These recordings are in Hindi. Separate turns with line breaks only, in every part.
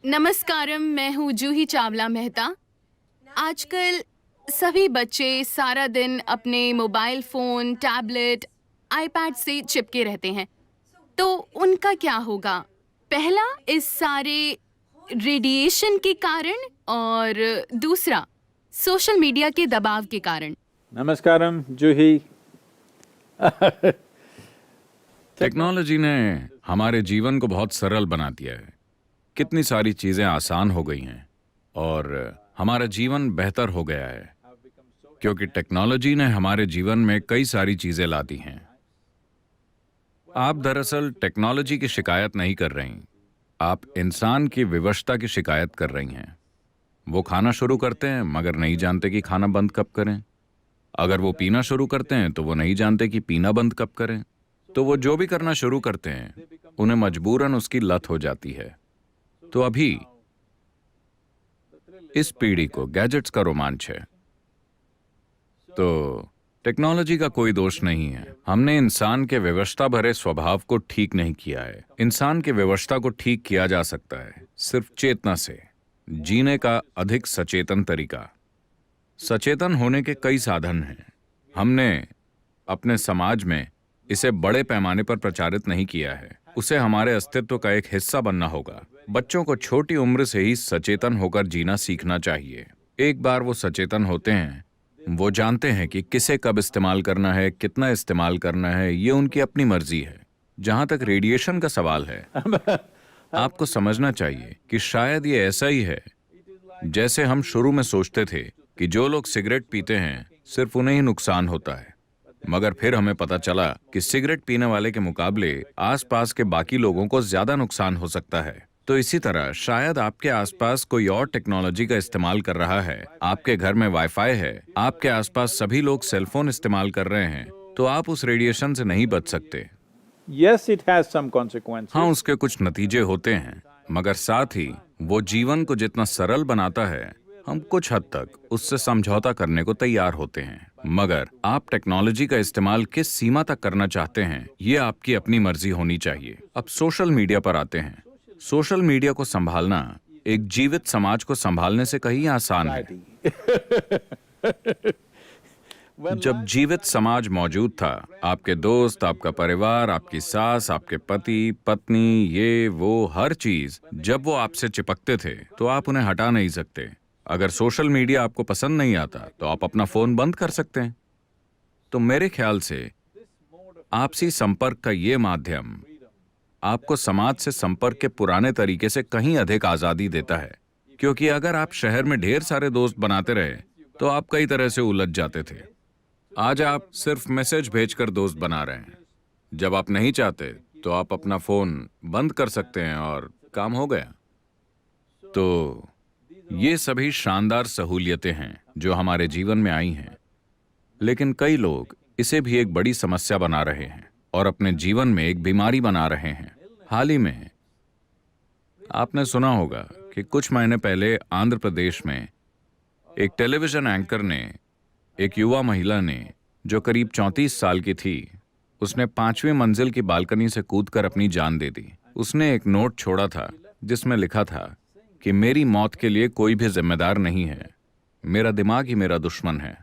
नमस्कारम, मैं हूँ जूही चावला मेहता। आजकल सभी बच्चे सारा दिन अपने मोबाइल फ़ोन, टैबलेट, आईपैड से चिपके रहते हैं। तो उनका क्या होगा? पहला, इस सारे रेडिएशन के कारण और दूसरा, सोशल मीडिया के दबाव के कारण।
नमस्कारम जूही।
टेक्नोलॉजी ने हमारे जीवन को बहुत सरल बना दिया है। कितनी सारी चीजें आसान हो गई हैं और हमारा जीवन बेहतर हो गया है क्योंकि टेक्नोलॉजी ने हमारे जीवन में कई सारी चीजें ला दी हैं। आप दरअसल टेक्नोलॉजी की शिकायत नहीं कर रही, आप इंसान की विवशता की शिकायत कर रही हैं। वो खाना शुरू करते हैं मगर नहीं जानते कि खाना बंद कब करें। अगर वो पीना शुरू करते हैं तो वो नहीं जानते कि पीना बंद कब करें। तो वो जो भी करना शुरू करते हैं उन्हें मजबूरन उसकी लत हो जाती है। तो अभी इस पीढ़ी को गैजेट्स का रोमांच है। तो टेक्नोलॉजी का कोई दोष नहीं है। हमने इंसान के विवशता भरे स्वभाव को ठीक नहीं किया है। इंसान की विवशता को ठीक किया जा सकता है सिर्फ चेतना से, जीने का अधिक सचेतन तरीका। सचेतन होने के कई साधन हैं। हमने अपने समाज में इसे बड़े पैमाने पर प्रचारित नहीं किया है। उसे हमारे अस्तित्व का एक हिस्सा बनना होगा। बच्चों को छोटी उम्र से ही सचेतन होकर जीना सीखना चाहिए। एक बार वो सचेतन होते हैं, वो जानते हैं कि किसे कब इस्तेमाल करना है, कितना इस्तेमाल करना है, ये उनकी अपनी मर्जी है। जहां तक रेडिएशन का सवाल है, आपको समझना चाहिए कि शायद ये ऐसा ही है जैसे हम शुरू में सोचते थे कि जो लोग सिगरेट पीते हैं सिर्फ उन्हें ही नुकसान होता है, मगर फिर हमें पता चला कि सिगरेट पीने वाले के मुकाबले आसपास के बाकी लोगों को ज्यादा नुकसान हो सकता है। तो इसी तरह शायद आपके आसपास कोई और टेक्नोलॉजी का इस्तेमाल कर रहा है। आपके घर में वाईफाई है, आपके आसपास सभी लोग सेलफोन इस्तेमाल कर रहे हैं, तो आप उस रेडिएशन से नहीं बच सकते।
Yes, it has some consequences.
हाँ, उसके कुछ नतीजे होते हैं, मगर साथ ही वो जीवन को जितना सरल बनाता है, हम कुछ हद तक उससे समझौता करने को तैयार होते हैं। मगर आप टेक्नोलॉजी का इस्तेमाल किस सीमा तक करना चाहते हैं, ये आपकी अपनी मर्जी होनी चाहिए। अब सोशल मीडिया पर आते हैं। सोशल मीडिया को संभालना एक जीवित समाज को संभालने से कहीं आसान है। जब जीवित समाज मौजूद था, आपके दोस्त, आपका परिवार, आपकी सास, आपके पति, पत्नी, ये वो हर चीज जब वो आपसे चिपकते थे तो आप उन्हें हटा नहीं सकते। अगर सोशल मीडिया आपको पसंद नहीं आता तो आप अपना फोन बंद कर सकते हैं। तो मेरे ख्याल से आपसी संपर्क का ये माध्यम आपको समाज से संपर्क के पुराने तरीके से कहीं अधिक आजादी देता है, क्योंकि अगर आप शहर में ढेर सारे दोस्त बनाते रहे तो आप कई तरह से उलझ जाते थे। आज आप सिर्फ मैसेज भेजकर दोस्त बना रहे हैं। जब आप नहीं चाहते तो आप अपना फोन बंद कर सकते हैं और काम हो गया। तो ये सभी शानदार सहूलियतें हैं जो हमारे जीवन में आई हैं, लेकिन कई लोग इसे भी एक बड़ी समस्या बना रहे हैं और अपने जीवन में एक बीमारी बना रहे हैं। हाल ही में आपने सुना होगा कि कुछ महीने पहले आंध्र प्रदेश में एक टेलीविजन एंकर ने, एक युवा महिला ने जो करीब 34 साल की थी, उसने 5वीं मंजिल की बालकनी से कूदकर अपनी जान दे दी। उसने एक नोट छोड़ा था जिसमें लिखा था कि मेरी मौत के लिए कोई भी जिम्मेदार नहीं है, मेरा दिमाग ही मेरा दुश्मन है।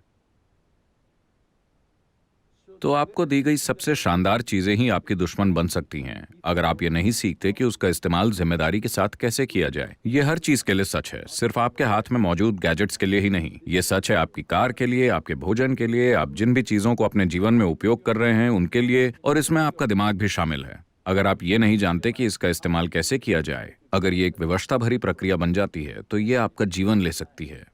तो आपको दी गई सबसे शानदार चीजें ही आपकी दुश्मन बन सकती हैं अगर आप ये नहीं सीखते कि उसका इस्तेमाल जिम्मेदारी के साथ कैसे किया जाए। ये हर चीज के लिए सच है, सिर्फ आपके हाथ में मौजूद गैजेट्स के लिए ही नहीं। ये सच है आपकी कार के लिए, आपके भोजन के लिए, आप जिन भी चीजों को अपने जीवन में उपयोग कर रहे हैं उनके लिए, और इसमें आपका दिमाग भी शामिल है। अगर आप ये नहीं जानते कि इसका इस्तेमाल कैसे किया जाए, अगर ये एक विवशता भरी प्रक्रिया बन जाती है, तो ये आपका जीवन ले सकती है।